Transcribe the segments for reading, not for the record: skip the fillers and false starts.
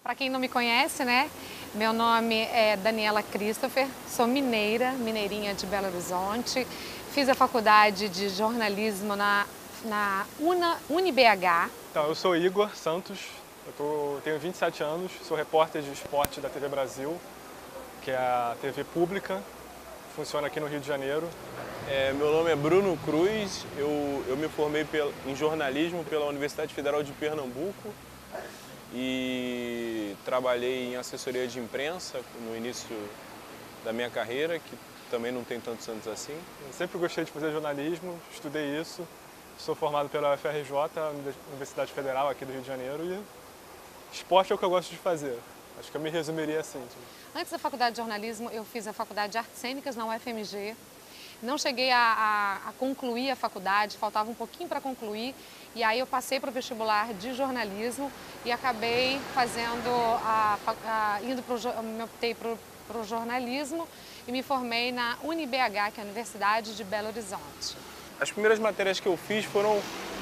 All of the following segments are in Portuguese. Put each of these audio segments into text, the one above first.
Para quem não me conhece, né? Meu nome é Daniela Christopher, sou mineira, mineirinha de Belo Horizonte. Fiz a faculdade de jornalismo na UniBH. Então, eu sou Igor Santos, tenho 27 anos, sou repórter de esporte da TV Brasil, que é a TV pública, funciona aqui no Rio de Janeiro. Meu nome é Bruno Cruz, eu me formei em jornalismo pela Universidade Federal de Pernambuco e trabalhei em assessoria de imprensa no início da minha carreira, que também não tem tantos anos assim. Eu sempre gostei de fazer jornalismo, estudei isso, sou formado pela UFRJ, Universidade Federal aqui do Rio de Janeiro, e esporte é o que eu gosto de fazer. Acho que eu me resumiria assim. Antes da faculdade de jornalismo, eu fiz a faculdade de artes cênicas na UFMG. Não cheguei a concluir a faculdade, faltava um pouquinho para concluir. E aí eu passei para o vestibular de jornalismo e acabei fazendo me optei para o jornalismo e me formei na UniBH, que é a Universidade de Belo Horizonte. As primeiras matérias que eu fiz foram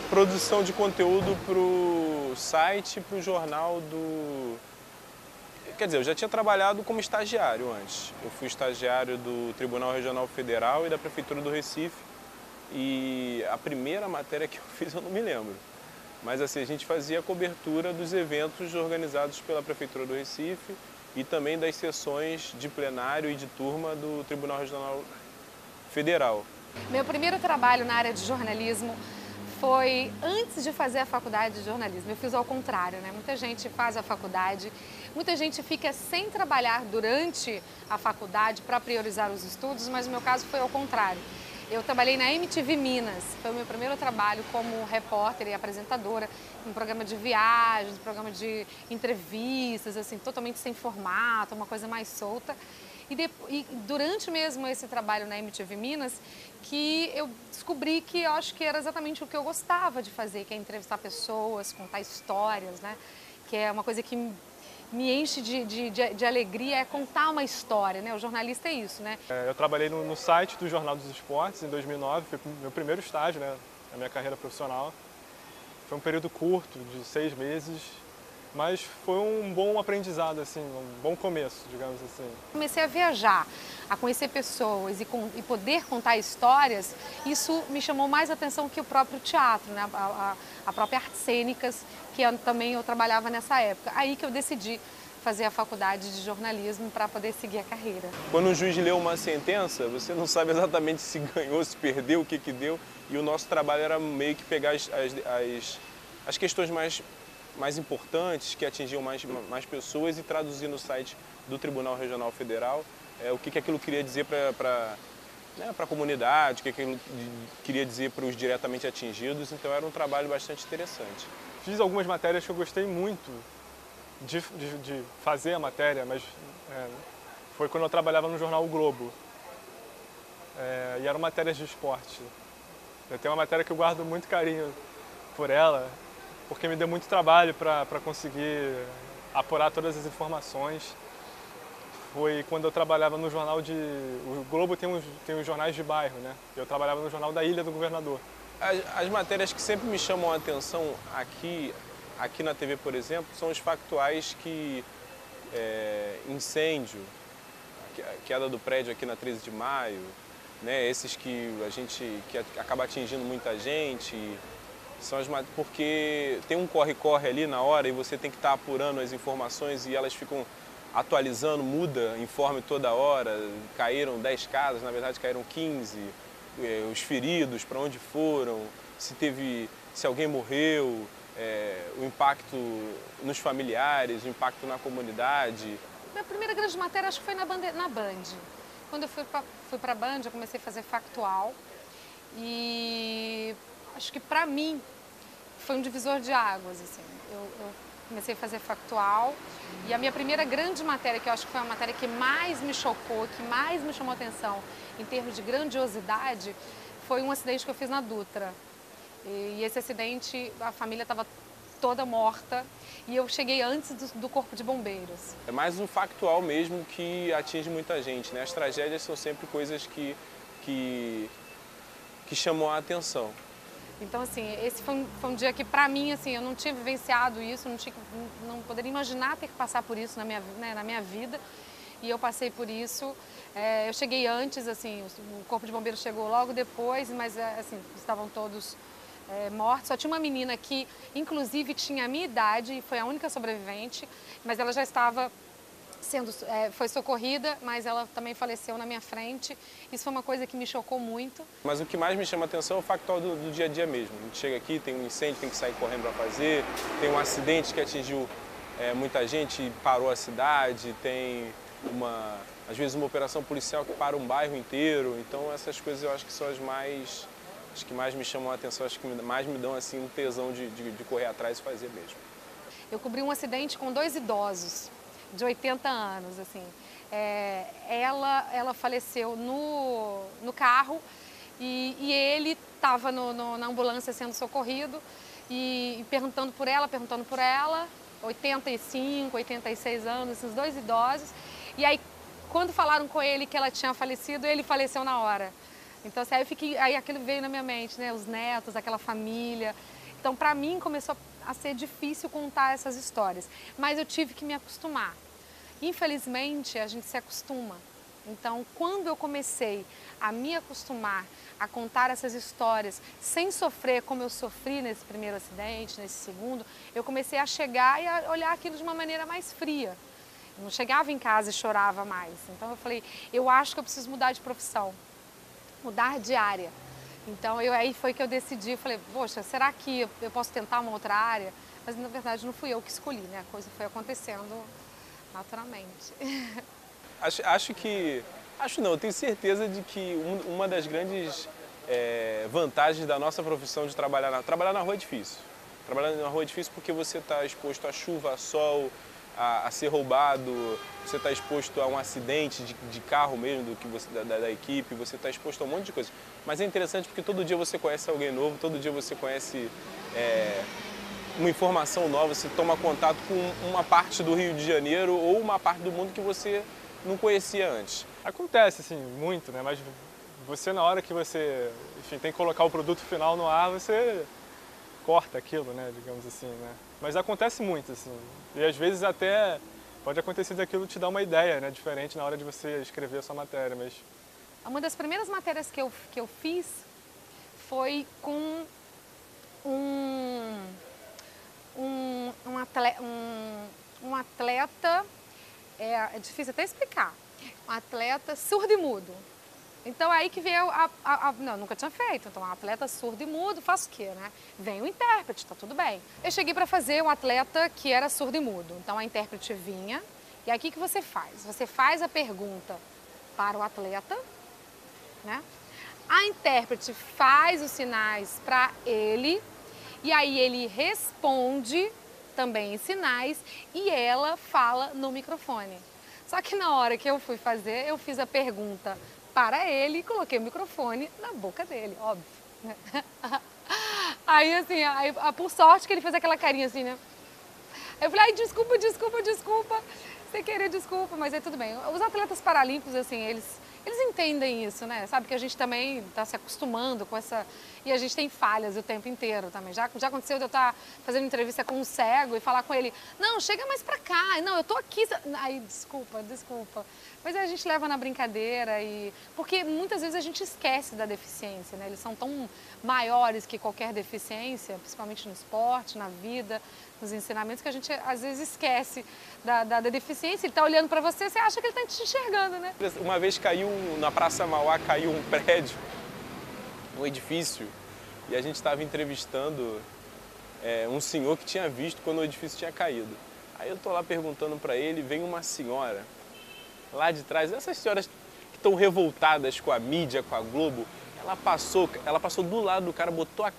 produção de conteúdo para o site e para o jornal do... Quer dizer, eu já tinha trabalhado como estagiário antes. Eu fui estagiário do Tribunal Regional Federal e da Prefeitura do Recife. E a primeira matéria que eu fiz eu não me lembro. Mas assim, a gente fazia a cobertura dos eventos organizados pela Prefeitura do Recife e também das sessões de plenário e de turma do Tribunal Regional Federal. Meu primeiro trabalho na área de jornalismo foi antes de fazer a faculdade de jornalismo. Eu fiz ao contrário, né? Muita gente faz a faculdade, muita gente fica sem trabalhar durante a faculdade para priorizar os estudos, mas no meu caso foi ao contrário. Eu trabalhei na MTV Minas, foi o meu primeiro trabalho como repórter e apresentadora, um programa de viagens, um programa de entrevistas, assim, totalmente sem formato, uma coisa mais solta. E durante mesmo esse trabalho na MTV Minas, que eu descobri que eu acho que era exatamente o que eu gostava de fazer, que é entrevistar pessoas, contar histórias, né? Que é uma coisa que me enche de alegria, é contar uma história, né? O jornalista é isso, né? Eu trabalhei no site do Jornal dos Esportes em 2009, foi meu primeiro estágio, né, na minha carreira profissional. Foi um período curto, de 6 meses, mas foi um bom aprendizado, assim, um bom começo, digamos assim. Comecei a viajar, a conhecer pessoas e poder contar histórias, isso me chamou mais atenção que o próprio teatro, né? A própria artes cênicas, que também eu trabalhava nessa época. Aí que eu decidi fazer a faculdade de jornalismo para poder seguir a carreira. Quando o juiz lê uma sentença, você não sabe exatamente se ganhou, se perdeu, o que deu, e o nosso trabalho era meio que pegar as questões mais importantes, que atingiam mais pessoas, e traduzir no site do Tribunal Regional Federal o que aquilo queria dizer para a comunidade, o que aquilo queria dizer para os diretamente atingidos. Então era um trabalho bastante interessante. Fiz algumas matérias que eu gostei muito de fazer a matéria, mas foi quando eu trabalhava no jornal O Globo. E eram matérias de esporte. Eu tenho uma matéria que eu guardo muito carinho por ela, porque me deu muito trabalho para conseguir apurar todas as informações. Foi quando eu trabalhava no jornal O Globo tem os jornais de bairro, né? Eu trabalhava no jornal da Ilha do Governador. As matérias que sempre me chamam a atenção aqui na TV, por exemplo, são os factuais que incêndio, queda do prédio aqui na 13 de Maio, né? Esses que acaba atingindo muita gente. Porque tem um corre-corre ali na hora e você tem que estar apurando as informações e elas ficam atualizando, muda informe toda hora. Caíram 10 casas, na verdade caíram 15, os feridos, para onde foram, se alguém morreu, o impacto nos familiares, o impacto na comunidade. Minha primeira grande matéria acho que foi na Band. Quando eu fui para a Band, eu comecei a fazer factual e acho que para mim foi um divisor de águas, assim. Eu comecei a fazer factual e a minha primeira grande matéria, que eu acho que foi a matéria que mais me chocou, que mais me chamou a atenção em termos de grandiosidade, foi um acidente que eu fiz na Dutra. E esse acidente, a família estava toda morta e eu cheguei antes do corpo de bombeiros. É mais um factual mesmo que atinge muita gente, né? As tragédias são sempre coisas que chamam a atenção. Então, assim, esse foi um dia que, pra mim, assim, eu não tinha vivenciado isso, não poderia imaginar ter que passar por isso na minha vida. E eu passei por isso. Eu cheguei antes, assim, o Corpo de Bombeiros chegou logo depois, mas, assim, estavam todos mortos. Só tinha uma menina que, inclusive, tinha a minha idade e foi a única sobrevivente, mas ela já estava foi socorrida, mas ela também faleceu na minha frente. Isso foi uma coisa que me chocou muito. Mas o que mais me chama a atenção é o factual do dia a dia mesmo. A gente chega aqui, tem um incêndio, tem que sair correndo para fazer, tem um acidente que atingiu muita gente e parou a cidade, tem às vezes uma operação policial que para um bairro inteiro. Então essas coisas eu acho que são as que mais me chamam a atenção, acho que mais me dão assim um tesão de correr atrás e fazer mesmo. Eu cobri um acidente com 2 idosos de 80 anos, assim. Ela faleceu no carro e ele estava na ambulância sendo socorrido e perguntando por ela, 85, 86 anos, esses 2 idosos. E aí, quando falaram com ele que ela tinha falecido, ele faleceu na hora. Então, assim, aí aquilo veio na minha mente, né? Os netos, aquela família. Então, para mim, começou a ser difícil contar essas histórias. Mas eu tive que me acostumar. Infelizmente, a gente se acostuma. Então, quando eu comecei a me acostumar a contar essas histórias sem sofrer como eu sofri nesse primeiro acidente, nesse segundo, eu comecei a chegar e a olhar aquilo de uma maneira mais fria. Eu não chegava em casa e chorava mais. Então, eu falei, eu acho que eu preciso mudar de profissão, mudar de área. Então, aí foi que eu decidi, falei, poxa, será que eu posso tentar uma outra área? Mas, na verdade, não fui eu que escolhi, né? A coisa foi acontecendo naturalmente. Acho não, eu tenho certeza de que uma das grandes vantagens da nossa profissão de trabalhar na rua é difícil. Trabalhar na rua é difícil porque você está exposto a chuva, a sol, a ser roubado, você está exposto a um acidente de carro mesmo da equipe, você está exposto a um monte de coisas. Mas é interessante porque todo dia você conhece alguém novo, todo dia você conhece uma informação nova, você toma contato com uma parte do Rio de Janeiro ou uma parte do mundo que você não conhecia antes. Acontece, assim, muito, né? Mas você, na hora que você, enfim, tem que colocar o produto final no ar, você corta aquilo, né? Digamos assim, né? Mas acontece muito, assim. E às vezes até pode acontecer daquilo te dar uma ideia, né? Diferente na hora de você escrever a sua matéria, mas... Uma das primeiras matérias que eu fiz foi com um atleta, é difícil até explicar, um atleta surdo e mudo. Então aí que veio não, nunca tinha feito, então um atleta surdo e mudo, faço o quê, né? Vem o intérprete, tá tudo bem. Eu cheguei para fazer um atleta que era surdo e mudo, então a intérprete vinha, e aí o que você faz? Você faz a pergunta para o atleta, né? A intérprete faz os sinais para ele, e aí ele responde também em sinais e ela fala no microfone. Só que na hora que eu fui fazer, eu fiz a pergunta para ele e coloquei o microfone na boca dele, óbvio, né? Aí assim, por sorte que ele fez aquela carinha assim, né? Eu falei, ai, desculpa, sem querer desculpa, mas aí tudo bem. Os atletas paralímpicos, assim, eles entendem isso, né? Sabe que a gente também está se acostumando com essa... E a gente tem falhas o tempo inteiro também. Já aconteceu de eu estar fazendo entrevista com um cego e falar com ele, não, chega mais pra cá, não, eu tô aqui... Ai, desculpa. Mas a gente leva na brincadeira porque muitas vezes a gente esquece da deficiência, né? Eles são tão maiores que qualquer deficiência, principalmente no esporte, na vida, nos ensinamentos, que a gente às vezes esquece da deficiência. Ele está olhando para você, você acha que ele está te enxergando, né? Uma vez na Praça Mauá, caiu um prédio, um edifício, e a gente estava entrevistando um senhor que tinha visto quando o edifício tinha caído. Aí eu estou lá perguntando para ele, vem uma senhora lá de trás, essas senhoras que estão revoltadas com a mídia, com a Globo, ela passou do lado do cara, botou a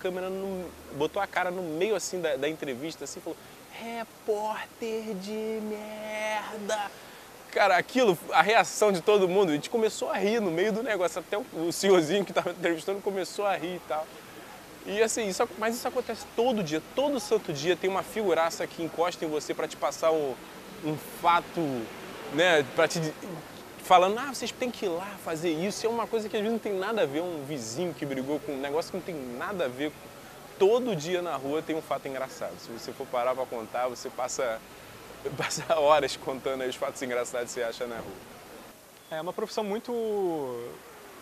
cara no meio assim da entrevista, assim, falou, repórter de merda. Cara, a reação de todo mundo, a gente começou a rir no meio do negócio, até o senhorzinho que estava entrevistando começou a rir e tal. E assim, mas isso acontece todo dia, todo santo dia tem uma figuraça que encosta em você para te passar um fato, né, falando, vocês têm que ir lá fazer isso. É uma coisa que às vezes não tem nada a ver, um vizinho que brigou com um negócio que não tem nada a ver todo dia na rua tem um fato engraçado. Se você for parar para contar, você passa horas contando aí os fatos engraçados que você acha na rua. É uma profissão muito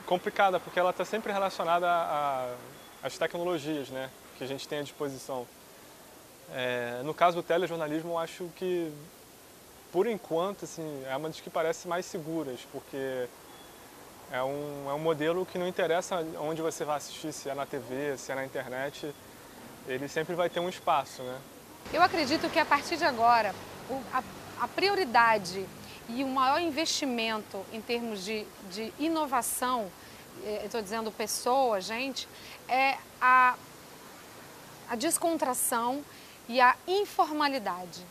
complicada, porque ela está sempre relacionada às tecnologias, né, que a gente tem à disposição. No caso do telejornalismo, eu acho que, por enquanto, assim, é uma das que parece mais seguras, porque é um modelo que não interessa onde você vai assistir, se é na TV, se é na internet, ele sempre vai ter um espaço, né? Eu acredito que a partir de agora, a prioridade e o maior investimento em termos de inovação, estou dizendo pessoa, gente, é a descontração e a informalidade.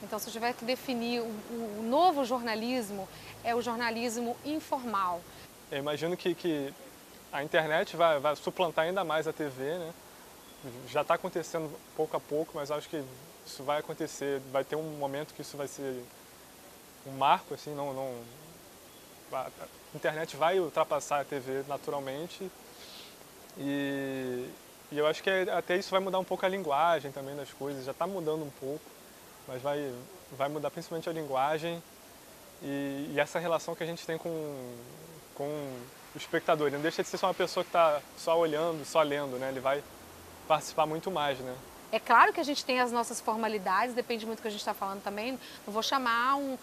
Então, se eu tiver que definir o novo jornalismo, é o jornalismo informal. Eu imagino que a internet vai suplantar ainda mais a TV, né? Já está acontecendo pouco a pouco, mas acho que isso vai acontecer, vai ter um momento que isso vai ser um marco, assim, a internet vai ultrapassar a TV naturalmente e eu acho que até isso vai mudar um pouco a linguagem também das coisas, já está mudando um pouco, mas vai mudar principalmente a linguagem e essa relação que a gente tem com o espectador. Ele não deixa de ser só uma pessoa que está só olhando, só lendo, né? Ele vai participar muito mais, né? É claro que a gente tem as nossas formalidades, depende muito do que a gente está falando também. Não vou chamar um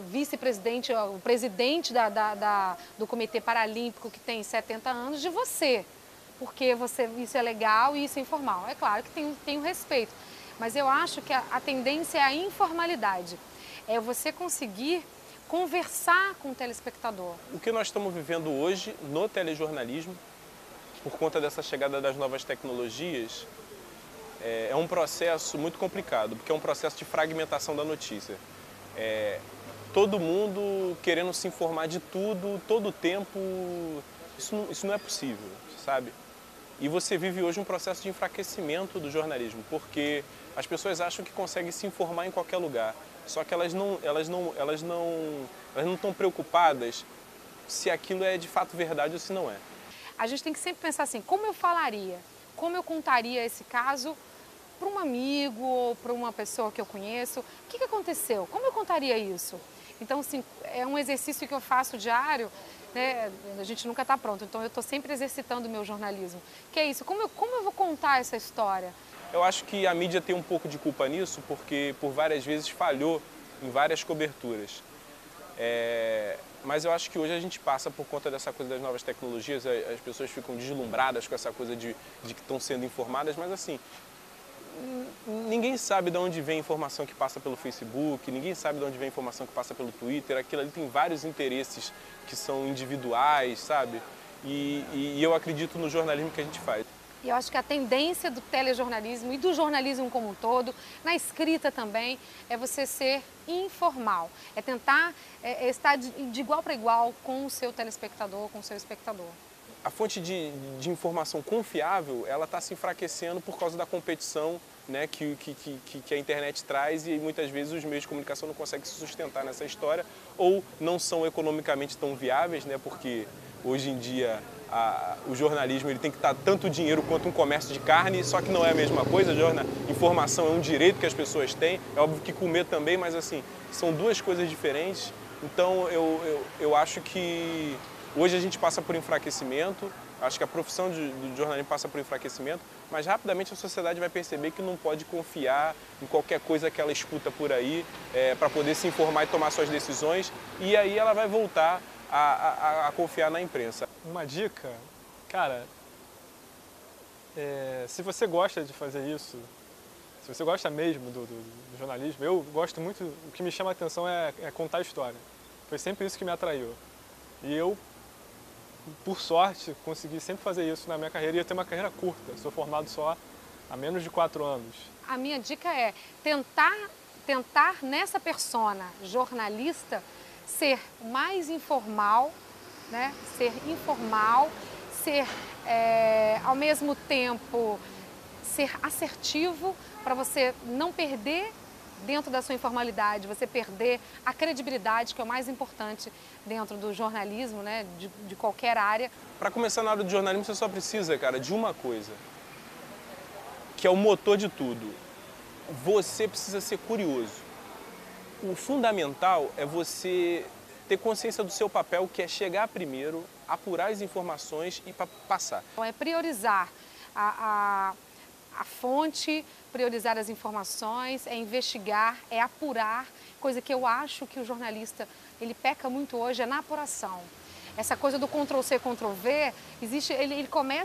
vice-presidente, o presidente do Comitê Paralímpico que tem 70 anos de você, porque isso é legal e isso é informal. É claro que tem o respeito, mas eu acho que a tendência é a informalidade. É você conseguir conversar com o telespectador. O que nós estamos vivendo hoje no telejornalismo, por conta dessa chegada das novas tecnologias, é um processo muito complicado, porque é um processo de fragmentação da notícia. Todo mundo querendo se informar de tudo, todo o tempo, isso não é possível, sabe? E você vive hoje um processo de enfraquecimento do jornalismo, porque as pessoas acham que conseguem se informar em qualquer lugar, só que elas não estão preocupadas se aquilo é de fato verdade ou se não é. A gente tem que sempre pensar assim, como eu falaria, como eu contaria esse caso para um amigo ou para uma pessoa que eu conheço, o que aconteceu, como eu contaria isso? Então, assim, é um exercício que eu faço diário, né? A gente nunca está pronto, então eu estou sempre exercitando o meu jornalismo. Que é isso, como eu vou contar essa história? Eu acho que a mídia tem um pouco de culpa nisso, porque por várias vezes falhou em várias coberturas. Mas eu acho que hoje a gente passa por conta dessa coisa das novas tecnologias, as pessoas ficam deslumbradas com essa coisa de que estão sendo informadas, mas assim, ninguém sabe de onde vem a informação que passa pelo Facebook, ninguém sabe de onde vem a informação que passa pelo Twitter, aquilo ali tem vários interesses que são individuais, sabe? E eu acredito no jornalismo que a gente faz. E eu acho que a tendência do telejornalismo e do jornalismo como um todo, na escrita também, é você ser informal. É tentar estar de igual para igual com o seu telespectador, com o seu espectador. A fonte de informação confiável, ela está se enfraquecendo por causa da competição, né, que a internet traz e muitas vezes os meios de comunicação não conseguem se sustentar nessa história ou não são economicamente tão viáveis, né, porque hoje em dia o jornalismo ele tem que estar tanto dinheiro quanto um comércio de carne, só que não é a mesma coisa. Informação é um direito que as pessoas têm, é óbvio que comer também, mas assim, são duas coisas diferentes. Então eu acho que hoje a gente passa por enfraquecimento, acho que a profissão do jornalismo passa por enfraquecimento, mas rapidamente a sociedade vai perceber que não pode confiar em qualquer coisa que ela escuta por aí para poder se informar e tomar suas decisões, e aí ela vai voltar a confiar na imprensa. Uma dica, cara, se você gosta de fazer isso, se você gosta mesmo do jornalismo, eu gosto muito, o que me chama a atenção é contar a história. Foi sempre isso que me atraiu. E eu, por sorte, consegui sempre fazer isso na minha carreira e eu tenho uma carreira curta, sou formado só há menos de 4 anos. A minha dica é tentar nessa persona jornalista ser mais informal, né? Ser informal, ser ao mesmo tempo ser assertivo para você não perder dentro da sua informalidade, você perder a credibilidade, que é o mais importante dentro do jornalismo, né? De qualquer área. Para começar na área do jornalismo você só precisa, cara, de uma coisa, que é o motor de tudo. Você precisa ser curioso. O fundamental é você ter consciência do seu papel, que é chegar primeiro, apurar as informações e passar. Então, é priorizar a fonte, priorizar as informações, é investigar, é apurar, coisa que eu acho que o jornalista ele peca muito hoje, é na apuração. Essa coisa do Ctrl+C, Ctrl+V, existe,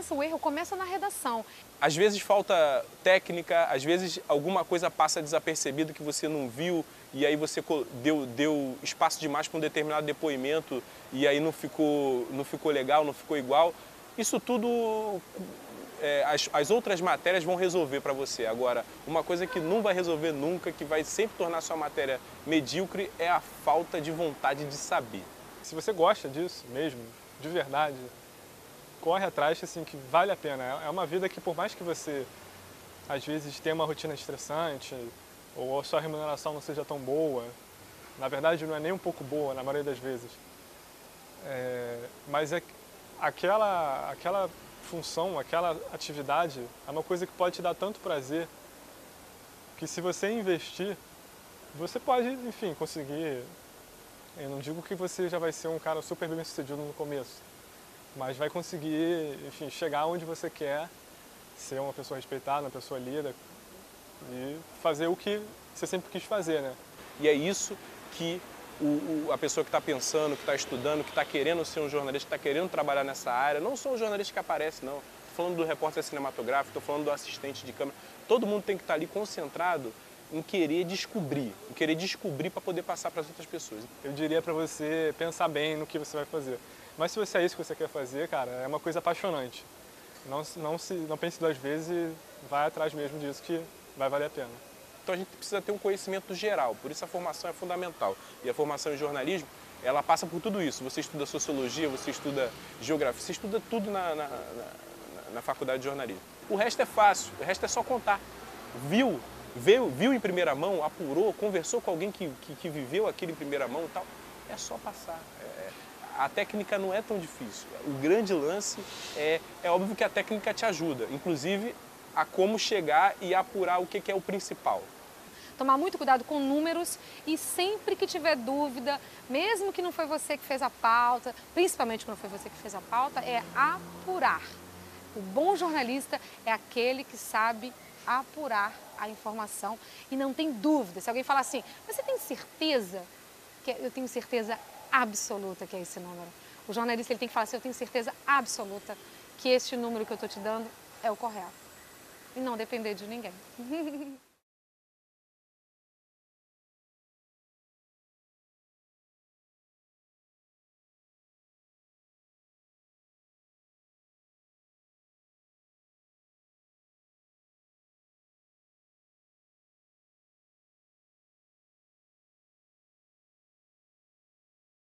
o erro começa na redação. Às vezes falta técnica, às vezes alguma coisa passa desapercebido que você não viu e aí você deu espaço demais para um determinado depoimento e aí não ficou legal, não ficou igual. Isso tudo as outras matérias vão resolver para você. Agora, uma coisa que não vai resolver nunca, que vai sempre tornar sua matéria medíocre, é a falta de vontade de saber. Se você gosta disso mesmo, de verdade, corre atrás, assim, que vale a pena. É uma vida que, por mais que você, às vezes, tenha uma rotina estressante, ou a sua remuneração não seja tão boa, na verdade não é nem um pouco boa, na maioria das vezes, mas aquela função, aquela atividade é uma coisa que pode te dar tanto prazer que se você investir, você pode, enfim, conseguir. Eu não digo que você já vai ser um cara super bem sucedido no começo, mas vai conseguir, enfim, chegar onde você quer, ser uma pessoa respeitada, uma pessoa lida e fazer o que você sempre quis fazer, né? E é isso que a pessoa que está pensando, que está estudando, que está querendo ser um jornalista, que está querendo trabalhar nessa área, não só o jornalista que aparece, não. Estou falando do repórter cinematográfico, estou falando do assistente de câmera. Todo mundo tem que estar ali concentrado em querer descobrir para poder passar para as outras pessoas. Eu diria para você pensar bem no que você vai fazer. Mas se você é isso que você quer fazer, cara, é uma coisa apaixonante. Não pense duas vezes e vai atrás mesmo disso que vai valer a pena. Então a gente precisa ter um conhecimento geral, por isso a formação é fundamental. E a formação em jornalismo, ela passa por tudo isso. Você estuda sociologia, você estuda geografia, você estuda tudo na faculdade de jornalismo. O resto é fácil, o resto é só contar. Viu em primeira mão, apurou, conversou com alguém que viveu aquilo em primeira mão e tal, é só passar. A técnica não é tão difícil. O grande lance é óbvio que a técnica te ajuda, inclusive a como chegar e apurar o que é o principal. Tomar muito cuidado com números e sempre que tiver dúvida, mesmo que não foi você que fez a pauta, principalmente quando foi você que fez a pauta, é apurar. O bom jornalista é aquele que sabe apurar a informação e não tem dúvida. Se alguém falar assim, mas você tem certeza? Eu tenho certeza absoluta que é esse número. O jornalista ele tem que falar assim, eu tenho certeza absoluta que este número que eu estou te dando é o correto. E não depender de ninguém.